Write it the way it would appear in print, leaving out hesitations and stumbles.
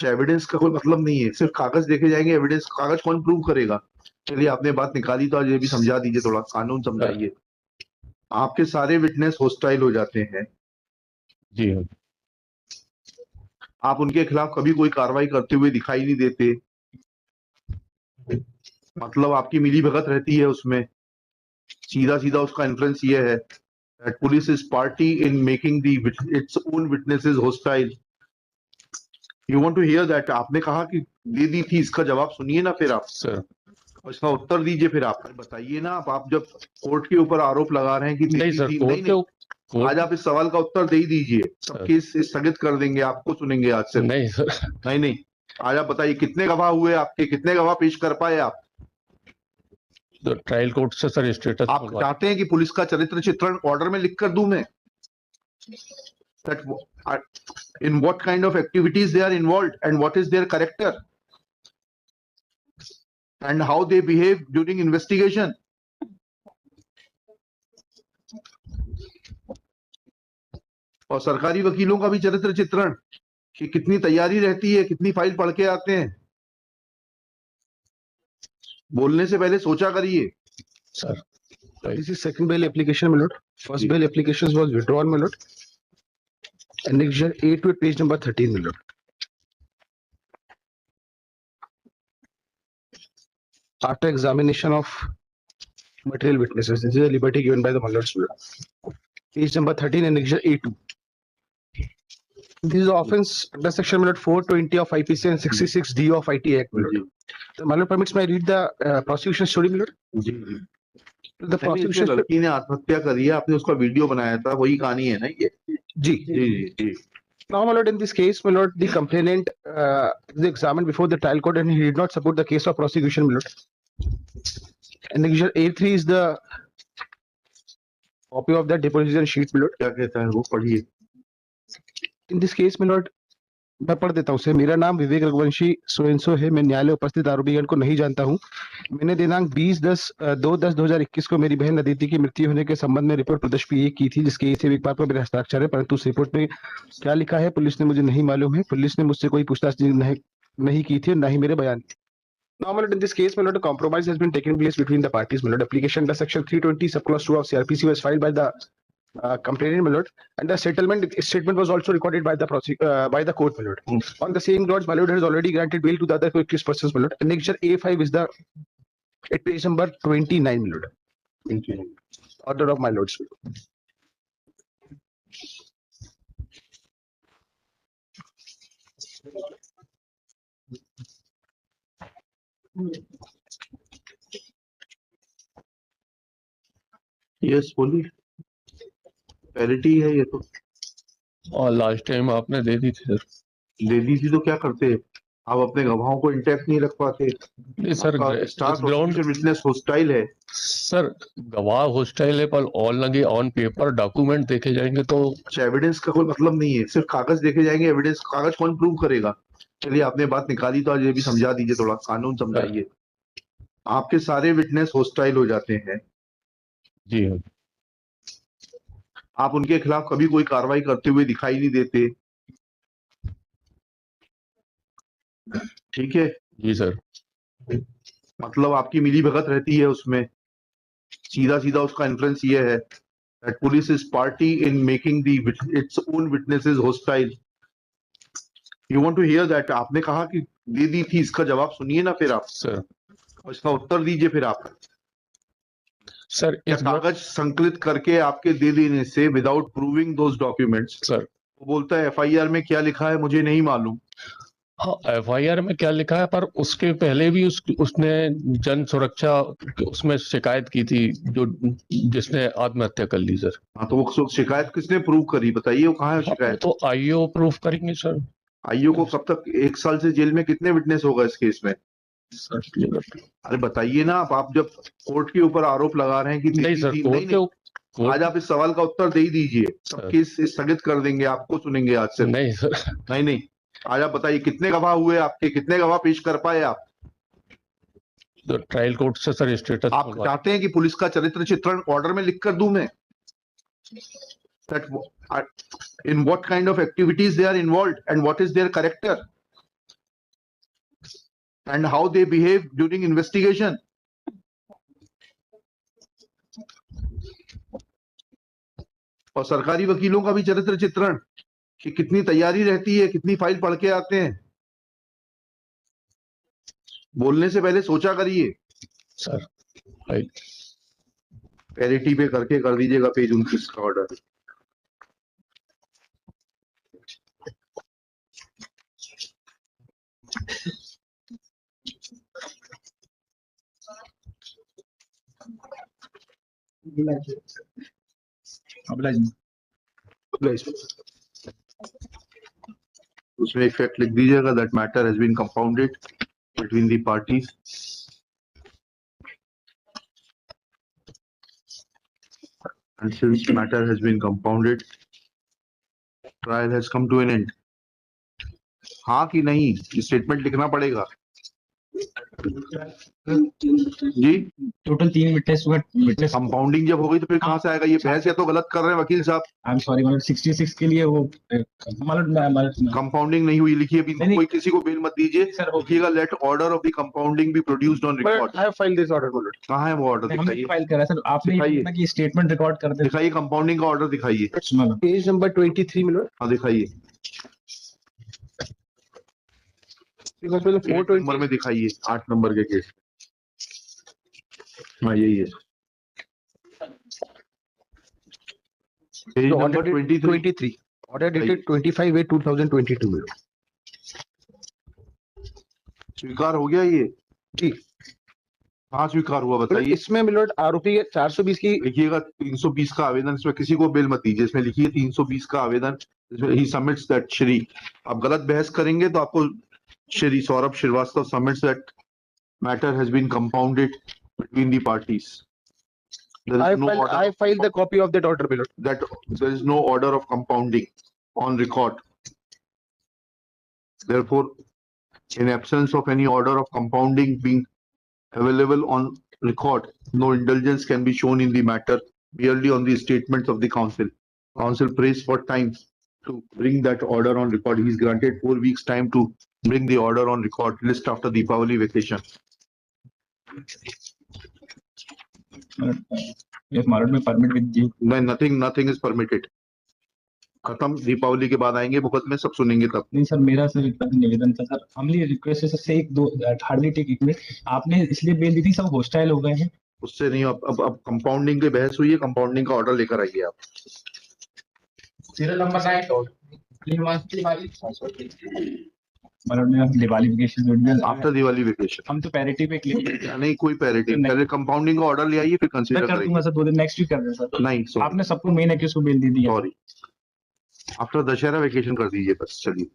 Evidence का कोई मतलब नहीं है, सिर्फ कागज देखे जाएंगे, एविडेंस कागज कौन प्रूव करेगा? चलिए आपने बात निकाली तो आज ये भी समझा दीजिए, थोड़ा कानून समझाइए। आपके सारे विटनेस हॉस्टाइल हो जाते हैं, जी आप उनके खिलाफ कभी कोई कार्रवाई करते हुए दिखाई नहीं देते, मतलब आपकी मिली भगत रहती है उसमें। सीधा सीधा उसका इन्फ्लुएंस ये है that police is party in making its own witnesses hostile. You want to hear that? आपने कहा कि दे दी थी, इसका जवाब सुनिए ना फिर आप, सर। और इसका उत्तर दीजिए फिर आप बताइए ना। आप जब कोर्ट के ऊपर आरोप लगा रहे हैं कि नहीं सर, कोर्ट आज आप इस सवाल का उत्तर दे ही दीजिए, सब केस स्थगित कर देंगे, आपको सुनेंगे आज से। नहीं सर, नहीं, आज आप बताइए कितने गवाह हुए आपके, कितने गवाह पेश कर पाए आप? तो ट्रायल कोर्ट से सर स्टेटस आप चाहते हैं कि पुलिस का चरित्र चित्रण ऑर्डर में लिख कर दूं मैं, that in what kind of activities they are involved and what is their character and how they behave during investigation? और सरकारी वकीलों का भी चरित्र चित्रण कि कितनी तैयारी रहती है, कितनी फाइल पढ़ के आते हैं। बोलने से पहले सोचा करिए sir. This is second bail application, my lord. First bail application was withdrawn, my lord. Annexure A to page number 13, my lord. After examination of material witnesses, this is a liberty given by the my lord's lord. Page number 13, annexure A2. This is the offense under section my lord 420 of IPC and 66D of IT Act, my lord. The my lord permits me to read the prosecution story, my lord. The prosecution. लड़की ने आत्महत्या करी है, आपने उसका video बनाया था, वही कहानी है ना ये? जी जी जी। Now, my lord, in this case, my lord, the complainant is examined before the trial court and he did not support the case of prosecution, my lord. Annexure A3 is the copy of that deposition sheet, my lord. क्या कहता है वो, पढ़िए। In this case, my lord, मैं पढ़ देता हूँ उसे। मेरा नाम विवेक रघुवंशी सोएंसो है। मैं न्यायालय उपस्थित आरोपीगण को नहीं जानता हूँ। मैंने दिनांक 2/10/2021 को मेरी बहन अदिति की मृत्यु होने के संबंध में रिपोर्ट प्रदर्शित की थी, जिसके इसे एक बार पर मेरे हस्ताक्षर है, परंतु उस रिपोर्ट में क्या लिखा है पुलिस ने मुझे नहीं मालूम है। पुलिस ने मुझसे कोई पूछताछ नहीं की थी, न ही मेरे बयान। Now, my lord, in this case, my lord, a compromise has been taken place between the parties. My lord, application under section 320 subclause 2 of CRPC was filed by the complainant, my lord, and the settlement statement was also recorded by the court, my lord. On the same grounds, my lord has already granted bail to the other accused persons, my lord. Annexure A5 is the at page number 29, my lord. Thank you. Order of my lords. Yes बोलिए। Parity है ये तो। और last time आपने दे दी थी sir. दे दी थी तो क्या करते? आप अपने गवाहों को इंटैक्ट नहीं रख पाते। नहीं sir, star prosecution witness hostile है। सर गवाह हॉस्टाइल है, पर ऑन पेपर डॉक्यूमेंट देखे जाएंगे तो एविडेंस का कोई मतलब नहीं है, सिर्फ कागज देखे जाएंगे, एविडेंस कागज कौन प्रूव करेगा? चलिए आपने बात निकाली तो आज ये भी समझा दीजिए, थोड़ा कानून समझाइए। आपके सारे विटनेस हॉस्टाइल हो जाते हैं, जी आप उनके खिलाफ कभी कोई कार्रवाई करते हुए दिखाई नहीं देते, ठीक है? जी सर। मतलब आपकी मिली भगत रहती है उसमें। सीधा सीधा उसका इन्फ्लुएंस ये है that police is party in making its own witnesses hostile. You want to hear that? आपने कहा कि दे दी थी, इसका जवाब सुनिए ना फिर आप, सर। और इसका उत्तर दीजिए फिर आप। सर क्या कागज संकलित करके आपके दे देने से without proving those documents, sir वो बोलता है एफआईआर में क्या लिखा है मुझे नहीं मालूम। हाँ, एफआईआर में क्या लिखा है, पर उसके पहले भी उसने जन सुरक्षा उसमें शिकायत की थी, जो जिसने आत्महत्या कर ली सर। हाँ तो वो शिकायत किसने प्रूव करी बताइए, वो कहाँ है शिकायत? तो आईओ प्रूफ करेंगे सर। आईओ को कब तक, 1 साल से जेल में कितने विटनेस होगा इस केस में? अरे बताइए ना आप जब कोर्ट के ऊपर आरोप लगा रहे हैं कि नहीं सर, नहीं, आज आप इस सवाल का उत्तर दे ही दीजिए, सब केस स्थगित कर देंगे, आपको सुनेंगे आज से। नहीं सर, नहीं, आज आप बताइए कितने गवाह हुए आपके, कितने गवाह पेश कर पाए आप? तो ट्रायल कोर्ट से सर स्टेटस। आप चाहते हैं कि पुलिस का चरित्र चित्रण ऑर्डर में लिख कर दूं मैं, that in what kind of activities they are involved and what is their character and how they behave during investigation. और सरकारी वकीलों का भी चरित्र चित्रण कि कितनी तैयारी रहती है, कितनी फाइल पढ़ के आते हैं। बोलने से पहले सोचा करिए। Sir right. पैरिटी पे करके कर दीजिएगा पेज 29 का ऑर्डर। उसमें एक फैक्ट लिख दीजिएगा that matter has been compounded between the parties. And since matter has been compounded, trial has come to an end. हाँ कि नहीं, स्टेटमेंट लिखना पड़ेगा जी। टोटल 3 विटनेस कंपाउंडिंग जब हो गई तो फिर कहाँ से आएगा ये बहस? या तो गलत कर रहे हैं वकील साहब। आई एम सॉरी मतलब 66 के लिए वो मतलब कंपाउंडिंग नहीं हुई लिखिए अभी। नहीं, कोई किसी को बेल मत दीजिए। सर हो लिखिएगा let order of the compounding be produced on record. I have filed this order, my lord. कहाँ है वो ऑर्डर? हम दिखाइए, फाइल कर रहा है सर। आपने ये दिखाइए। बोला कि स्टेटमेंट रिकॉर्ड कर दे। दिखाइए कंपाउंडिंग का ऑर्डर दिखाइए। मतलब Page number 23, my lord. हाँ दिखाइए, Because में 420 नंबर में दिखाइए, 8 नंबर के केस। हाँ यही है page the order number dated 23। 23. Order dated 25/8/2022, my lord. स्वीकार हो गया ये? जी। हाँ स्वीकार हुआ, मतलब बताइए। इसमें my lord आरोपी के 420 की लिखिएगा 320 का आवेदन। इसमें किसी को बेल मत दीजिए, इसमें लिखिए 320 का आवेदन। He submits that Shri. आप गलत बहस करेंगे तो आपको Shri Saurabh Srivastava submits that matter has been compounded between the parties. I filed the copy of that order, my lord. That there is no order of compounding on record. Therefore, in absence of any order of compounding being available on record, no indulgence can be shown in the matter, merely on the statements of the counsel. Counsel prays for time to bring that order on record. He is granted 4 weeks time to bring the order on record, list after Deepavali vacation. इस market में permit with due. No, nothing is permitted. खत्म, दीपावली के बाद आएंगे मुकदमे, सब सुनेंगे तब। नहीं सर, मेरा सर एक निवेदन था सर। हमली रिक्वेस्ट है सर से एक दो हार्डली टेक एक मिनट। आपने इसलिए बेल दी थी, सब हॉस्टाइल हो गए हैं। उससे नहीं, अब कंपाउंडिंग की बहस हुई है, कंपाउंडिंग का ऑर्डर लेकर आइए आप। सीरियल नंबर 9 मतलब मेरा Diwali vacation after Diwali vacation. हम तो पैरिटी पे क्लियर नहीं कोई पैरिटी, नहीं। पहले कंपाउंडिंग का ऑर्डर ले आइए फिर मैं कंसीडर कर दूंगा करेंगे। सर, 2 दिन नेक्स्ट वीक कर दें सर। नहीं सॉरी, आपने सबको मेन एक्यूज को बेल दे दी है। सॉरी, आफ्टर दशहरा वेकेशन कर दीजिए बस, चलिए।